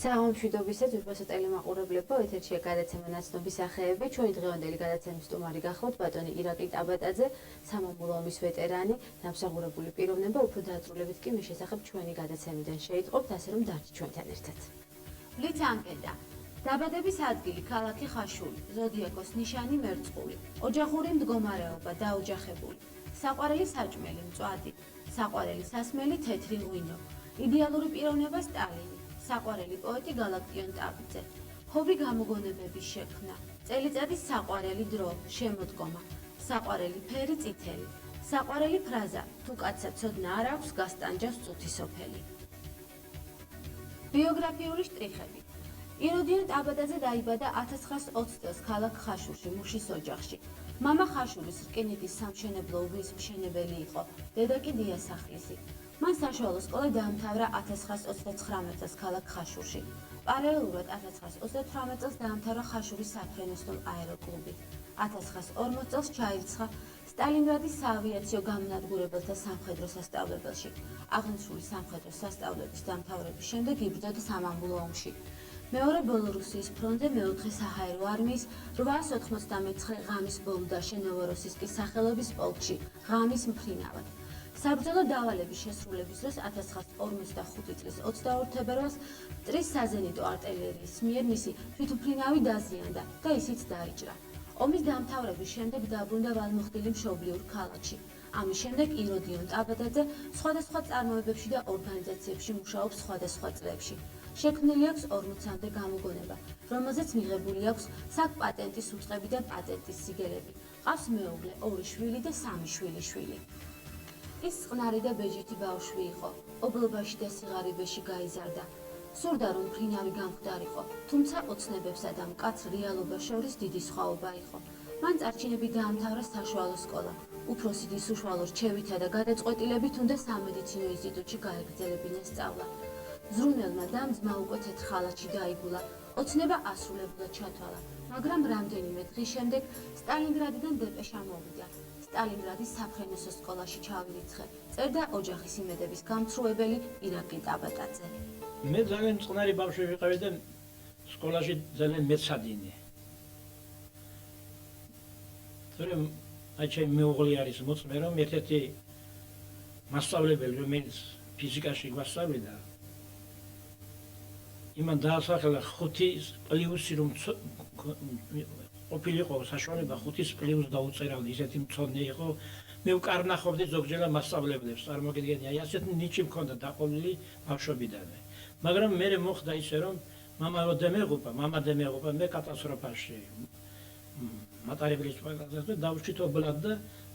საღამომშვიდობისა ძვირფასო ტელემაყურებლებო, ეთერშია გადაცემა ნაცნობის სახეები. ჩვენი დღევანდელი გადაცემის სტუმარი გახლავთ ბატონი ირაკლი ტაბატაძე, სამამულო ომის ვეტერანი, დამსახურებული პიროვნება, უფრო დაწვრილებით კი მის შესახებ ჩვენი გადაცემიდან შეიტყობთ, ასე რომ დარჩით ჩვენთან ერთად. ბლიც ანკეტა. დაბადების ადგილი ქალაქი ხაშური, ზოდიაკოს ნიშანი მერწყული, ოჯახური მდგომარეობა დაოჯახებული, საყვარელი საჭმელი მწვადი, საყვარელი სასმელი თეთრი ღვინო, იდეალური პიროვნება სტალინი. საყვარელი პოეტი გალაქტიონ ტაბიძე, ჰობი გამოგონებების შექმნა, წელიწადის საყვარელი დრო, შემოდგომა, საყვარელი ფერი წითელი, საყვარელი ფრაზა, თუ კაცსა ცოდნა არ აქვს, გასტანჯავს წუთი სოფელი. ბიოგრაფიული შტრიხები. იროდიონ ტაბატაძე დაიბადა 1920 წელს ქალაქ ხაშურში, მუშის ოჯახში. მამა ხაშურის რკინიგზის სამშენებლო უბნის მშენებელი იყო, დედა კი დიასახლისი. მან საშუალო სკოლა დაამთავრა 1929 წელს ქალაქ ხაშურში. პარალელურად 1938 წელს დაამთავრა ხაშურის საფრენოსნო აეროკლუბი. 1940 წელს ჩაირიცხა სტალინგრადის საავიაციო გამონადგურებელთა სამხედრო სასწავლებელში. აღნიშნული სამხედრო სასწავლების დამთავრების შემდეგ იბრძოდა სამამულო ომში. მეორე ბელორუსიის ფრონტზე მეოთხე საჰაერო არმიის 899 ღამის ბოლოდაშე ნოვოროსისკის სახელობის პოლკში, ღამის მფრინავად. საბრძოლო დავალების შესრულების დროს 1945 წლის 22 თებერვალს მტრის საზენიტო არტილერიის მიერ მისი თვითმფრინავი დაზიანდა და ისიც დაიჭრა. ომის დამთავრების შემდეგ დაბრუნდა ვალმოხდილი მშობლიურ ქალაქში. ამის შემდეგ იროდიონ ტაბატაძე სხვადასხვა წარმოებებში და ორგანიზაციებში მუშაობს სხვადასხვა წლებში. შექმნილი აქვს 40-მდე გამოგონება, რომელზეც მიღებული აქვს საკ-პატენტის უწყები და პატენტის სიგელები. ყავს მეუღლე, 2 შვილი და 3 შვილიშვილი. ის წყნარი და ბეჯითი ბავშვი იყო, ობლობაში და სიღარიბეში გაიზარდა. სურდა რომ მფრინავი გამხდარიყო, თუმცა ოცნებებსა და მკაცრ რეალობას შორის დიდი სხვაობა იყო. მან წარჩინებით დაამთავრა საშუალო სკოლა. უფროსი უშუალო რჩევითა და გადაწყვეტილებით უნდა სამედიცინო ინსტიტუტში გაეგრძელებინა სწავლა. ზრუნველმა დამ ძმა უკვე თეთრ ხალათში დაიგულა, ოცნება ასრულებულად ჩათვალა, მაგრამ რამდენიმე დღის შემდეგ სტალინგრადიდან დეპეშა მოვიდა. სტალინგრადის საფრენოსო სკოლაში ჩავირიცხე, წერდა ოჯახის იმედების გამცრუებელი ირაკლი ტაბატაძე. მე ძალიან წყნარი ბავშვი ვიყავი და სკოლაში ძალიან მეცადინე. თორემ აი ჩემი მეუღლე არის მოწმე, რომ ერთ-ერთი მასწავლებელი, რომელიც ფიზიკაში გვასწავლიდა, იმან დაასახელა 5 პლუსი რომ ყოფილიყო საშუალება 5 პლუს დაუწერავდი, ისეთი მწონე იყო. მე უკარნახობდი ზოგჯერ მასწავლებლებს, წარმოგიდგენია, აი ასეთი ნიჭი მქონდა დაყოლილი ბავშვობიდანვე. მაგრამ მე მოხდა ისე, რომ მამა დემეღუპა, მე კატასტროფაში მატარებლის პაკაზე დავშიტობლად და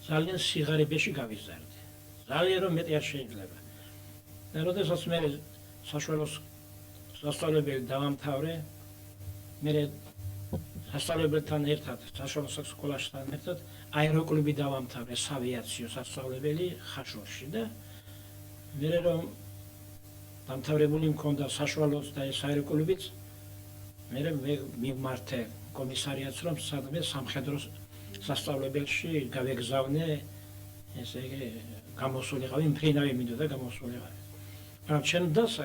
ძალიან სიღარიბეში გავიზარდი. ძალიან რომ მეტი არ შეიძლება. და როდესაც მე საშუალო სასწავლებელი დავამთავრე, მე სასწავლებელთან ერთად, საშუალო სკოლასთან ერთად აეროკლუბი დავამთავრე, საავიაციო სასწავლებელი ხაშურში და მე რომ დამთავრებული მქონდა საშუალო და ეს აეროკლუბიც, მე მივმართე კომისარიატს, რომ სადმე სამხედრო სასწავლებელში გავეგზავნე, ესე იგი გამოსულიყავი, მფრინავი მინდოდა გამოსულიყავი. მაგრამ ჩემ დასა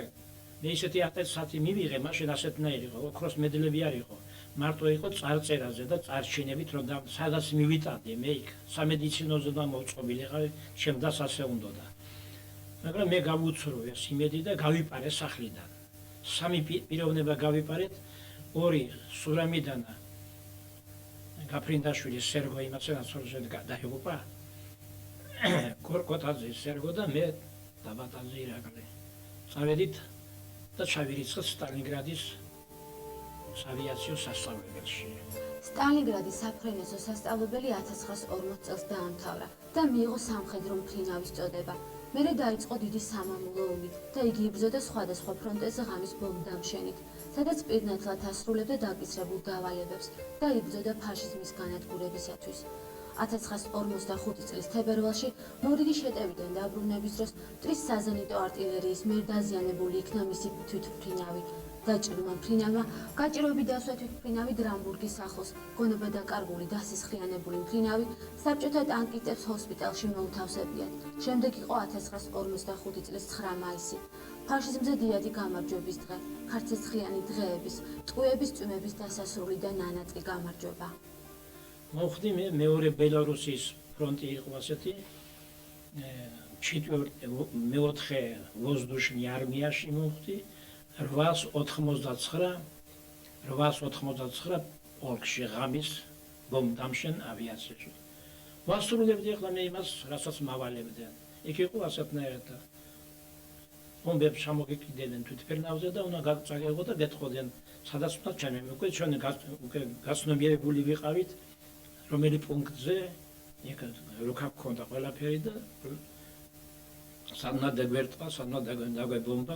მე ისეთი ატესტატი მივიღე, მაშინ ასეთნაირი იყო, ოქროს მედლები არ იყო. მარტო იყო წარწერაზე და წარჩინებით, რომ სადაც მივიტანდი მე იქ სამედიცინოზე და მოვწყობილიყავი, ჩემ დას ასე უნდოდა. მაგრამ მე გავუცრო ეს იმედი და გავიპარე სახლიდან. 3 პიროვნება გავიპარეთ, 2 სურამიდან გაფრინდაშვილი სერგო იმასენაცორზე დაიღუპა. კორკოტაძე სერგო და მე ტაბატაძე ირაკლი. წავედით და ჩავირიცხეთ სტალინგრადის საავიაციო სასწავლებელში. სტალინგრადის საფრენოსო სასწავლებელი 1940 წელს დაამთავრა და მიიღო სამხედრო მფრინავის წოდება. მერე დაიწყო დიდი სამამულო ომი და იგი იბრძოდა სხვადასხვა ფრონტებზე ღამის ბომბდამშენით, სადაც პირნათლად ასრულებდა დაკისრებულ დავალებებს და იბრძოდა ფაშიზმის განადგურებისათვის. 1945 წლის თებერვალში მორიდი შეტევიდან დაბრუნების დროს მტრის საზენიტო არტილერიის მიერ დაზიანებული იქნა მისი თვითმფრინავი. დაჭრილმა მფრინავმა გაჭირვები დასვა თვითმფრინავი დრამბურგის ახლოს, გონება დაკარგული დასისხლიანებული მფრინავი საბჭოთა ტანკისტებს ჰოსპიტალში მოუთავსებიათ. შემდეგ იყო 1945 წლის 9 მაისი. ფაშიზმზე დიადი გამარჯვების დღე, ქართლისხიანი დღეების, ტყუების წვიმების დასასრული და ნანატრი გამარჯვება. მოხდი მე მეორე ბელარუსის ფრონტი იყო ასეთი მეოთხე ვოზდუშნი არმიაში მოხდი 889 პოლკში ღამის ბომბდამშენ ავიაციაში. ვასრულებდი ახლა მე იმას, რასაც მავალებდნენ. იქ იყო ასეთნაირად ბომბებს ჩამოგეკიდნენ თვითფერნავზე და უნდა გაგწაგებო და გეტყოდნენ, სადაც უნდა ჩამემი. უკვე ჩვენ გაცნობიერებული ვიყავით, რომელი პუნქტზე იქ როქა გქონდა ყველაფერი და სადნა დაგვერტყა, სადნა დაგვებომბა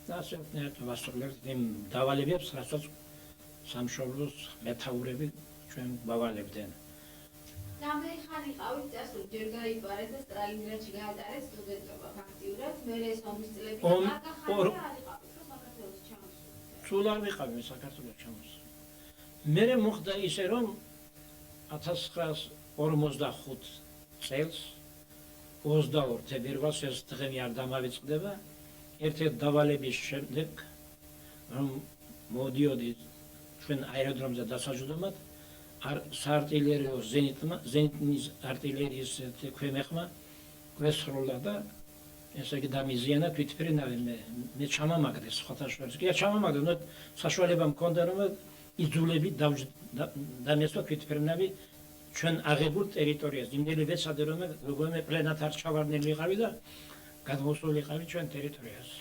და ასეთნაირად ვასრულებდი იმ დავალებებს, რასაც სამშობლოს მეთაურები ჩვენ მავალებდნენ. რამდენი ხანი ყავით წასული, ჯერ გაიპარეთ და სტრალინგრადში გაატარეთ სტუდენტობა ფაქტიურად, მერე ეს ომის წლები საქართველოს ჩამოსული. სულ არ ვიყავი მე საქართველოს ჩამოსული. მერე მოხდა ისე რომ 1945 წელს 22 თებერვალს ეს დღე არ დამავიწყდება. ერთ-ერთ დავალების შემდეგ რომ მოდიოდი ჩვენ აეროდრომზე დასაჯდომად საარტილერიო ზენიტნის არტილერიის ქვემეხმა გვესრულა და ესე იგი დამიზიანა თვითფრინავი მე ჩამამაგდე სხვათა შორის. კი ჩამამაგდე, საშუალება მქონდა რომ იძულები დამესვა თვითფრინავი ჩვენ აღებულ ტერიტორიაზე. იმდენი ვეცადე რომ როგორმე პლენად არ ჩავარდნილი ვიყავი და გადმოსულიყავი ჩვენ ტერიტორიაზე.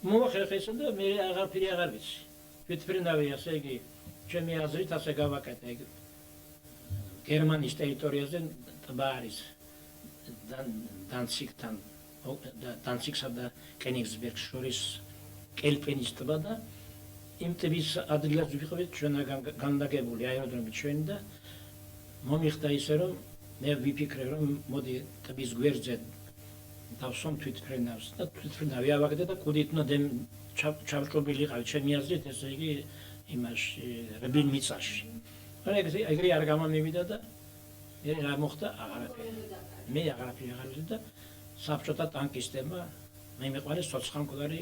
მოახერხე ისე და მე აღარაფერი აღარ ვიცი. თვითფრინავი ასე იგი ჩემი აზრით ასე გავაკეთე. გერმანიის ტერიტორიაზე ტბა არის დანციგთან დანციგსა და კენიგსბერგს შორის კელპენის ტბა და იმ ტბის ადგილას ვიყავით ჩვენ განლაგებული აეროდრომი ჩვენი და მომიხდა ისე რომ მე ვიფიქრე რომ მოდი ტბის გვერდზე დავსვამ თვითფრინავს და თვითფრინავი ავაგდე და კუდით უნდა ჩავჭობილიყავი ჩემი აზრით ესე იგი იმაში რბილ მიწაში. ეგრე არ გამომივიდა და მე რა მოხდა აღარაფერი. მე აღარაფერი აღარ ვიცი და საბჭოთა ტანკისტებმა მე მეყარეს ცოცხლამკვდარი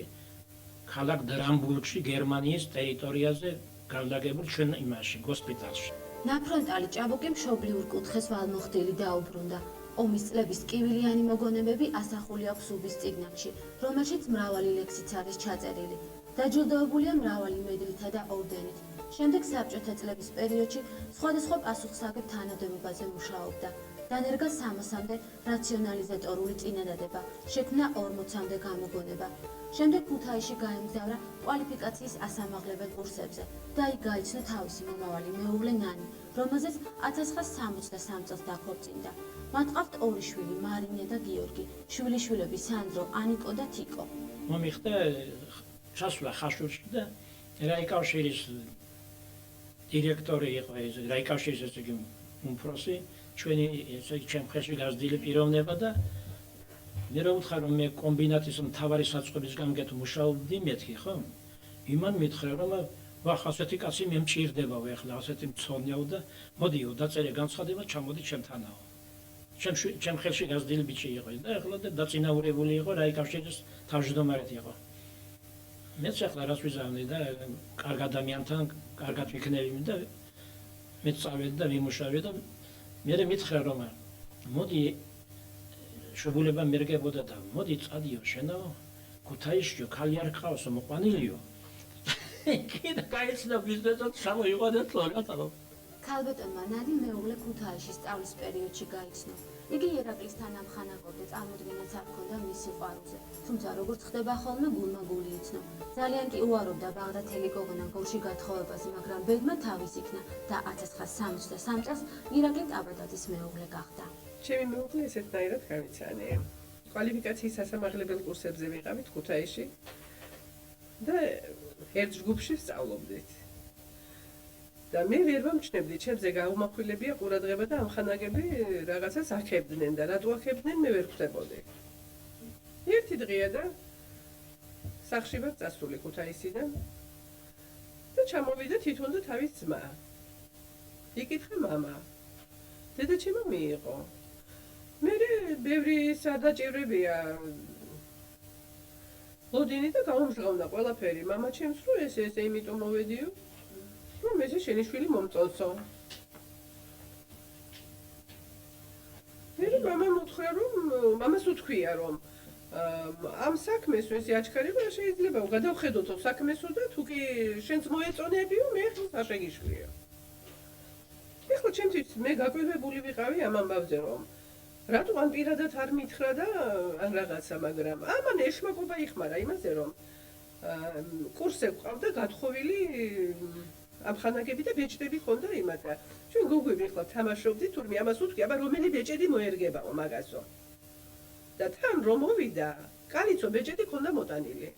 ქალაქ დრამბურგში გერმანიის ტერიტორიაზე განლაგებულ ჩვენ იმაში ჰოსპიტალში. ნაფრონტალი ჭაბუკი მშობლიურ კუთხეს ვალმოხდილი დაუბრუნდა. ომის წლების ტკივილიანი მოგონებები ასახული აქვს უბის წიგნებში, რომელშიც მრავალი ლექსიც არის ჩაწერილი. დაჯილდოებულია მრავალი მედლითა და ორდენით. შემდეგ საბჭოთა წლების პერიოდში სხვადასხვა პასუხსაგებ თანამდებობაზე მუშაობდა. დანერგა 300-მდე რაციონალიზატორული წინადადება, შექმნა 40-მდე გამოგონება. შემდეგ ქუთაისში გაემგზავრა კვალიფიკაციის ასამაღლებელ კურსებზე და იქ გაიცნო თავისი მომავალი მეუღლე ნანი, რომელზეც 1963 წელს დაქორწინდა. მათ ყავთ ორი შვილი, მარინე და გიორგი, შვილიშვილები სანდრო, ანიკო და თიკო. მომიხდა ჩასვლა ხაშურში და რაიკავშირის დირექტორი იყო ეს რაიკავშირის ესე იგი უმფროსი ჩვენი ესე იგი ჩემ ხელში გაზრდილი პიროვნება და მე რა ვუთხარ რომ მე კომბინატის მთავარი საწყობის გამგეთ მუშაობდი მეთქი ხო? იმან მითხრა რომ ვახ ასეთი კაცი მე მჭირდებაო ეხლა ასეთი მცონიაო და მოდიო დაწერე განცხადება ჩამოდი ჩემთანაო. ჩემ ხელში გაზრდილი ბიჭი იყო და ეხლა დაწინაურებული იყო რაიკავშირის თავმჯდომარედ იყო. მეც ახლა რას ვიზამდი და კარგ ადამიანთან კარგად ვიქნები და მეც წავედი და ვიმუშავე და მე მითხრა რომ მოდი შეგულება მერგებოდა და მოდი წადიო შენო ქუთაისში ხალი არ ყავსო მოყვანილიო კიდე გაიცნო ბიზნესად შემოიყვანა თორატო ქალბატონმა ნანი მეუღლე ქუთაისში სწავლის პერიოდში გაიცნო. იგი ირაკლისთან ამხანაგობდა, წარმოდგენაც არ ჰქონდა მის სიყვარულზე. თუმცა როგორც ხდება ხოლმე გულმა გული იცნო. ძალიან კი უარობდა ბაღდათელი გოგონა გულში გათხოვებას, მაგრამ ბედმა თავის იქნა და 1963 წელს ირაკლი ტაბადაძის მეუღლე გახდა. ჩემი მეუღლე ესეთნაირად გავიცანე. კვალიფიკაციის სასამაღლებელ კურსებზე ვიყავით ქუთაისში და ერთ ჯგუფში სწავლობდით. და მე ვერ ვამჩნევდი, ჩემზე გაუმახვილებია ყურადღება და ამხანაგები რაღაცას აქებდნენ და რატო აქებდნენ მე ვერ ხვდებოდი. ერთი დღეა და სახლში ვარ წასული ქუთაისიდან და ჩამოვიდა თვითონ და თავის ძმა. იკითხე მამა. დედაჩემო მიიღო. მე ბევრი სადაჭირებია ლოდინი და გამომჟღავნა ყველაფერი. მამა ჩემს რო ესე იმიტომ მოვედიო, რომ ესე შენი შვილი მომწონსო. მე მამამ უთხრა რომ მამას უთქვია რომ ამ საქმეს ესე აჩქარება შეიძლება გადავხედოთო საქმესო და თუ კი შენს მოეწონებიო მე ხელს არ შეგიშვლიო. ეხლა ჩემთვის მე გაკვირვებული ვიყავი ამ ამბავზე რომ რატო ან პირადად არ მითხრა და ან რაღაცა, მაგრამ ამან ეშმაკობა იხმარა იმაზე რომ კურსზე ყავდა გათხოვილი ამხანაგები და ბეჭდები ხონდა იმათა. ჩვენ გოგვები ახლა თამაშობდით, თურმე ამას უთქვი, აბა რომელი ბეჭედი მოერგებაო მაგასო. და თან რომ მოვიდა, კალიცო ბეჭედი ხონდა მოტანილი.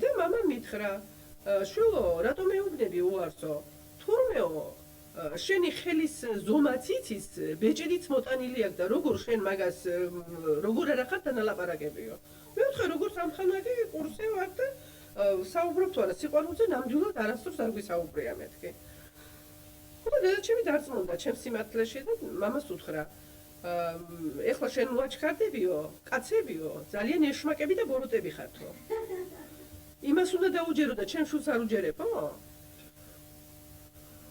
და მამა მითხრა, შვილო, რატომ მეუბნები უარსო? თურმეო, შენი ხელის ზომაც იცის, ბეჭედიც მოტანილი აქვს და როგორ შენ მაგას როგორ არ ახარ დანალაპარაკებიო. მე ვთქვი, როგორც ამხანაგი კურსზე ვარ და საუბრობ თუ არა სიყვარულზე ნამდვილად არასდროს არ გვისაუბრია მეთქი. ხოდა დედაჩემი დარწმუნდა ჩემს სიმართლეში და მამას უთხრა ეხლა შენ მოაჩქარდებიო, კაცებიო, ძალიან ეშმაკები და ბოროტები ხართო. იმას უნდა დაუჯერო და ჩემ შულს არ უჯერებო?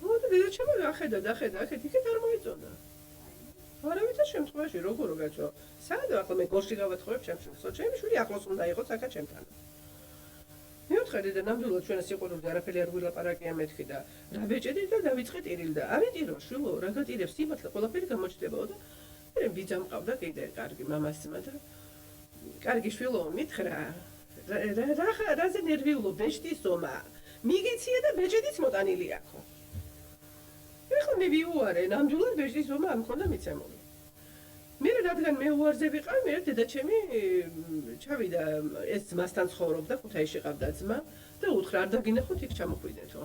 ხოდა დედაჩემი ახედა, იქით არ მოეწონა. არავითარ შემთხვევაში როგორ გაწო? საერთოდ ახლა მე გორში გავათხოვებ ჩემს შულსო, ჩემი შვილი ახლოს უნდა იყოს აქა ჩემთან. მე ვთქვი და ნამდვილად ჩვენს სიყვარულზე არაფერი არ ვილაპარაკია მეთქი და რა ბეჭედი და დავიწყე ტირილი და არ იტირო შვილო, რა გატირებს სიმართლე ყველაფერი გამოჩნდებაო და მე ბიძა მყავდა კიდე კარგი მამას ძმა და კარგი შვილო მითხრა რაზე ნერვიულო ბეჭდის ზომა მიგიცია და ბეჭედიც მოტანილი აქო. ეხლა მე ვიუარე, ნამდვილად ბეჭდის ზომა არ მქონდა მიცემული. მე რადგან მე უარზე ვიყავ, მე დედაჩემი ჩავიდა ეს ძმასთან ცხოვრობდა, ქუთაისში ყავდა ძმა და უთხრა არ დაგინახოთ იქ ჩამოხვიდეთო.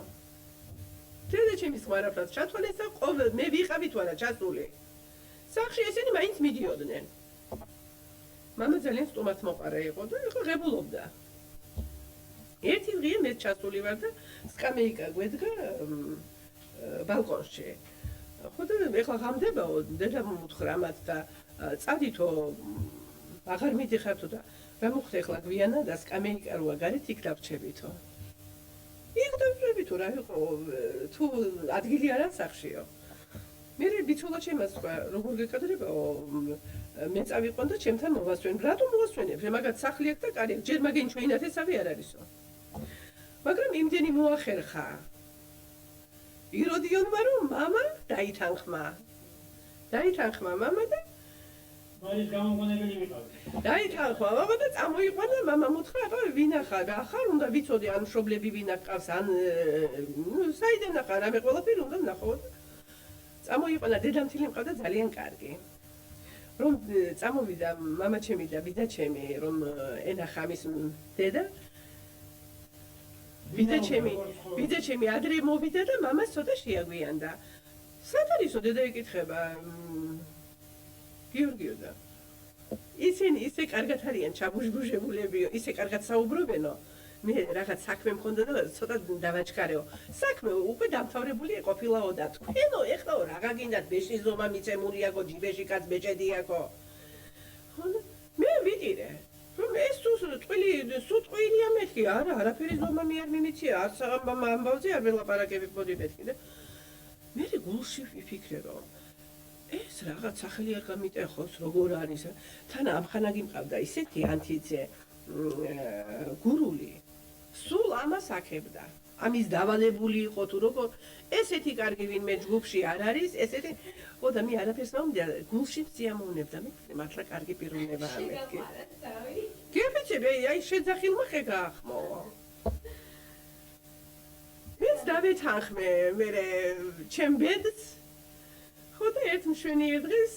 დედაჩემის ხმარაფრად ჩათვალეს და ყოველ მე ვიყავი თუ არა ჩასული. სახში ესენი მაინც მიდიოდნენ. მამა ძალიან სტუმართ მოყარე იყო და ეხლა ღებულობდა. ერთი დღე მე ჩასული ვარ და სკამეიკა გვედგა ბალკონში. ხოდა ეხლა ღამდებაო, დედამ უთხრა მათ და წადითო აღარ მიდიხართო და რა მოხდა ეხლა გვიანა და სკამეიკა როა გარეთ იქ დავრჩებითო. იქ დავრჩებითო რა იყო, თუ ადგილი არა სახშიო. მე ბიცოლა ჩემას თქვა, როგორ გეკადრებაო, მე წავიყვან და ჩემთან მოვასვენ. რატომ მოვასვენებ? მაგათ სახლი აქვს და კარი აქვს, ჯერ მაგენი ჩვენი ნათესავი არ არისო. მაგრამ იმდენი მოახერხა. იროდიონმა რომ მამა დაითანხმა მამა და მაინც გამოგონებელი ვიყავი. დაითანხმა მამა და წამოიყვანა მამამ უთხრა აბა ვინახარ რა ხარ უნდა ვიცოდი ან მშობლები ვინ აკავს ან საიდან ახარ რამე ყველაფერი უნდა ვნახო და წამოიყვანა დედამთილი მყავდა ძალიან კარგი რომ წამოვიდა მამა ჩემი და ბიძა ჩემი რომ ენახა მის დედა ბიძა ჩემი ადრე მოვიდა და მამას ცოტა შეაგვიანდა. სად არისო დედა ეკითხება გიორგიო და ისინი ისე კარგად არიან ჩაბუჟბუჟებულებიო, ისე კარგად საუბრობენო. მე რაღაც საქმე მქონდა და ცოტა დავაჩქარეო. საქმე უკვე დამთავრებული ყოფილაო და თქვენო ეხლაო რაღა გინდათ ბეშის ზომა მიცემული აქო ჯიბეში კაც ბეჭედი აქო. ხოდა მე ვიტირე რომ ეს სუტყვილია მეთქი, არა, არაფერი ზომა მე არ მიმიცია, არც ამბავზე არ ველაპარაკებდი მეთქი და მე გულში ვიფიქრე რომ ეს რაღაც სახელი არ გამიტეხოს, როგორ არის, თან ამხანაგი მყავდა ისეთი ანთიძე გურული, სულ ამას აქებდა. ამის დავალებული იყო თუ როგორ ესეთი კარგი ვინმე ჯგუფში არ არის, ესეთი ხოდა მე არაფერს მომდია, გულში სიამოვნებდა, მე მართლა კარგი პიროვნებაა მეთქი. გეფიცები, აი შეძახილმა ხე გაახმო. მეც დავითანხმე, მე ჩემ ბედს. ხოდა ერთ მშვენიერ დღეს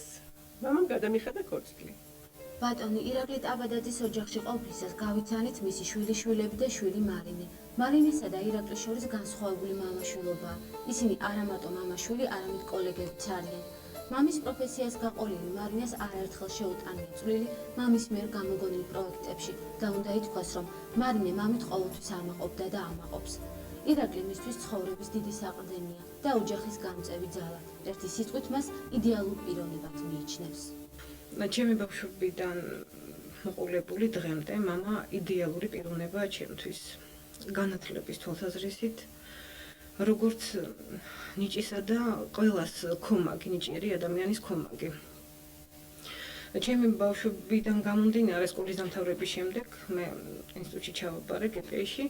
მამამ გადამიხადა ქორწილი. ბატონი ირაკლი ტაბადაძის ოჯახში ყოფნისას გავიცანით მისი შვილიშვილები და შვილი მარინე. მარინესა და ირაკლის შორის განსხვავებული მამაშვილობაა. ისინი არა მარტო მამაშვილი, არამედ კოლეგებიც არიან. მამის პროფესიას გაყოლილი მარინეს არაერთხელ შეუტანია წვლილი მამის მიერ გამოგონილ პროექტებში და უნდა ითქვას, რომ მარინე მამით ყოველთვის ამაყობდა და ამაყობს. ირაკლი მისთვის ცხოვრების დიდი საყრდენია და ოჯახის გამწევი ძალად. ერთი სიტყვით მას იდეალურ პიროვნებად მიიჩნევს. ჩემი ბავშვობიდან მოყოლებული დღემდე მამა იდეალური პიროვნებაა ჩემთვის განათლების თვალსაზრისით როგორც ნიჭისა და ყველას ქომაგი ნიჭიერი ადამიანის ქომაგი ჩემი ბავშვობიდან გამომდინარე სკოლის დამთავრების შემდეგ მე ინსტიტუტში ჩავაბარე გპ-ში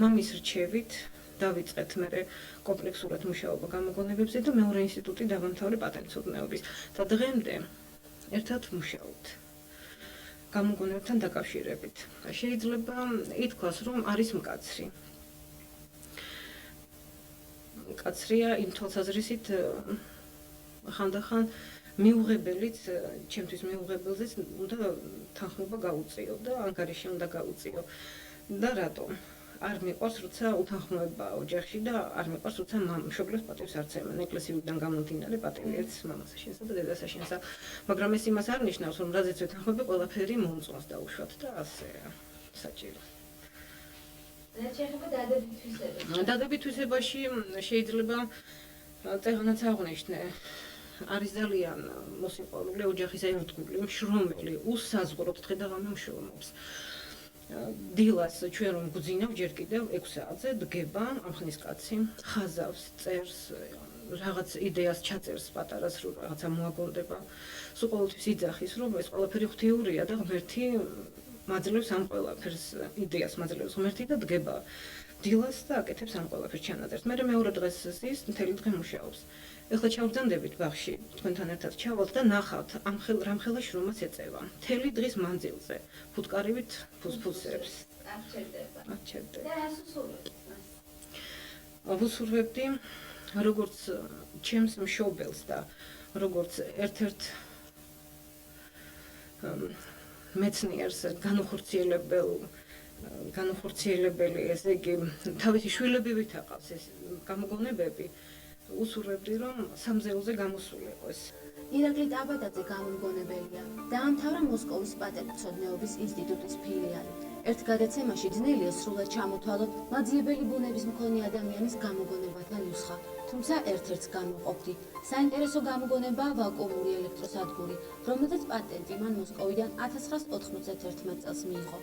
მამის რჩევით დავიწყეთ მე კომპლექსურად მუშაობა გამოგონებებზე და მეორე ინსტიტუტი დავამთავრე პატენტცოდნეობის და დღემდე ერთად ვმუშაობთ გამოგონებებთან დაკავშირებით. შეიძლება ითქვას, რომ არის მკაცრი. მკაცრია იმ თვალსაზრისით ხანდახან მიუღებელიც, ჩემთვის მიუღებელზეც უნდა თანხმობა გაუწიო და ანგარიში უნდა გაუწიო. და რატომ? არ მიყვარს, როცა უთანხმოება ოჯახში და არ მიყვარს, როცა მშობლებს პატივს არ ცემენ. ეკლესიიდან გამომდინარე პატივი ერთს მამასა შენსა და დედასა შენსა. მაგრამ ეს იმას არ ნიშნავს, რომ რაზეც ვეთანხმები, ყველაფერი მომწონს დაუშვათ და ასე საჭირო. რაც შეეხება დადებით თვისებას. დადებით თვისებაში შეიძლება წეღანაც აღვნიშნე. არის ძალიან მოსიყვარული ოჯახის ერთგული, მშრომელი, უსაზღვროდ დღე და ღამე მშრომობს. დილას ჩვენ რომ გვძინავ ჯერ კიდევ 6 საათზე დგება ამხნის კაცი, ხაზავს, წერს, რაღაც იდეას ჩაწერს პატარას, რომ რაღაცა მოაგონდება. სულ ყოველთვის იძახის, რომ ეს ყველაფერი ღვთიურია და ღმერთი მაძლევს ამ ყველაფერს, იდეას მაძლევს ღმერთი და დგება დილას და აკეთებს ამ ყველაფერს ჩანაწერს. მე მეორე დღეს ზის, მთელი დღე მუშაობს. ეხლა ჩავბრძანდებით ბაღში, თქვენთან ერთად ჩავალთ და ნახავთ, რამხელა შრომას ეწევა. მთელი დღის მანძილზე, ფუტკარივით ფუსფუსებს. არ ჩერდება. არ ჩერდება. და რას უსურვებთ მას? ვუსურვებდი, როგორც ჩემს მშობელს და როგორც ერთ-ერთ მეცნიერს განუხორციელებელი, ესე იგი, თავისი შვილები ვითაყავს ეს გამოგონებები. უსურვებდი, რომ სამზეულზე გამოსულიყო ეს. ირაკლი ტაბატაძე გამომგონებელია. დაამთავრა მოსკოვის პატენტცოდნეობის ინსტიტუტის ფილიალი. ერთ გადაცემაში ძნელია სრულად ჩამოთვალოთ მაძიებელი ბუნების მქონე ადამიანის გამოგონებათა ნუსხა. თუმცა ერთ-ერთს გამოვყოფდი. საინტერესო გამოგონებაა ვაკუუმური ელექტროსადგური, რომელზეც პატენტი მან მოსკოვიდან 1991 წელს მიიღო.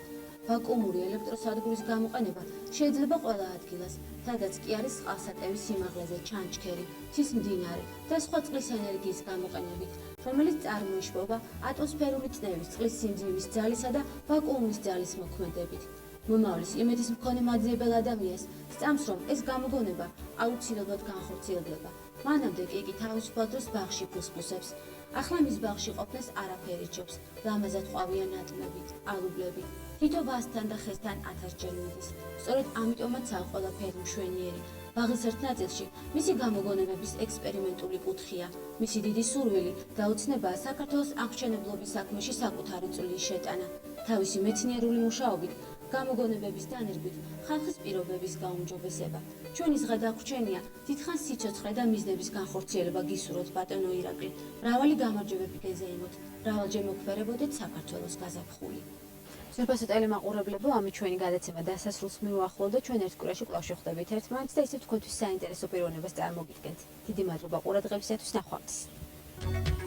ვაკუუმური ელექტროსადგურის გამოყენება შეიძლება ყველა ადგილას, სადაც კი არის წყალსატევის სიმაღლეზე ჩანჩქერი, ცის მდინარე და სხვა წყლის ენერგიის გამოყენებით, რომელიც წარმოიშვება ატმოსფერული წნევის, წყლის სიმძიმის ძალისა და ვაკუუმის ძალის მოქმედებით. მომავლის იმედის მქონე მაძიებელ ადამიანს სწამს, რომ ეს გამოგონება აუცილებლად განხორციელდება. მანამდე კი თავისუფალ დროს ბაღში ფუსფუსებს. ახლა მის ბაღში ყოფნას არაფერი ჯობს, ლამაზად ყვავიან ნატლები, ალუბლები. თითო ვასთან და ხესთან 1000 ჯერ მიდის. სწორედ ამიტომაც ყველაფერი მშვენიერი. ბაღის ერთ ნაწილში მისი გამოგონებების ექსპერიმენტული კუთხეა. მისი დიდი სურვილი დაუცნებაა საქართველოს აღმშენებლობის საქმეში საკუთარი წვლის შეტანა. თავისი მეცნიერული მუშაობით გამოგონებების დანერგვით ხალხის პირობების გაუმჯობესება. ჩვენი ზღა დაგვრჩენია დიდხანს სიცოცხლე და მიზნების განხორციელება გისურვოთ ბატონო ირაკლი. მრავალი გამარჯვებები გეზეიმოთ. მრავალჯერ მოგვფერებოდეთ საქართველოს გაზაფხული. სულფასო ტელემაყურებლებო, ამით ჩვენი გადაცემა დასასრულს მივუახლოვდა. ჩვენ ერთ კვირაში კვლავ შევხვდებით ერთმანეთს და ისევ თქვენთვის საინტერესო პიროვნებას წარმოგიდგენთ. დიდი მადლობა ყურადღებისათვის, ნახვამდის.